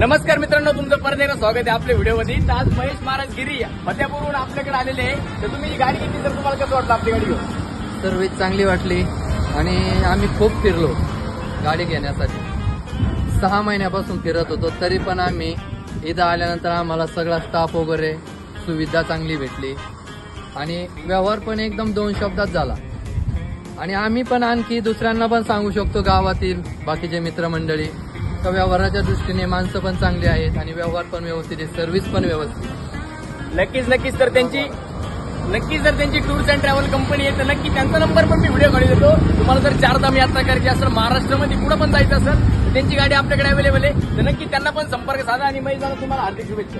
नमस्कार मित्रांनो, तुमचं परत एकदा स्वागत आहे आपल्या व्हिडिओमध्ये. तर आज महेश महाराज गिरी फतेपूरहून आपल्याकडे आलेले आहे. तर तुम्ही ही गाडी घेतली तर तुम्हाला कसं वाटलं आपली गाडी घेऊन? सर्विस चांगली वाटली आणि आम्ही खूप फिरलो गाडी घेण्यासाठी. 6 महिन्यापासून फिरत होतो, तरी पण आम्ही इथं आल्यानंतर आम्हाला सगळा स्टाफ वगैरे सुविधा चांगली भेटली आणि व्यवहार पण एकदम 2 शब्दात झाला. आणि आम्ही पण आणखी दुसऱ्यांना पण सांगू शकतो, गावातील बाकीचे मित्रमंडळी, तर व्यवहाराच्या दृष्टीने माणसं पण चांगली आहेत आणि व्यवहार पण व्यवस्थित आहे, सर्व्हिस पण व्यवस्थित. नक्कीच तर त्यांची टूर्स अँड ट्रॅव्हल कंपनी आहे. तर नक्की त्यांचा नंबर पण मी व्हिडिओ काढू देतो. तुम्हाला जर 4 धाम यात्रा करायची असेल, महाराष्ट्रामध्ये कुठं पण जायचं असेल, तर त्यांची गाडी आपल्याकडे अवेलेबल आहे. तर नक्की त्यांना पण संपर्क साधा. आणि महेश दादा, तुम्हाला हार्दिक शुभेच्छा.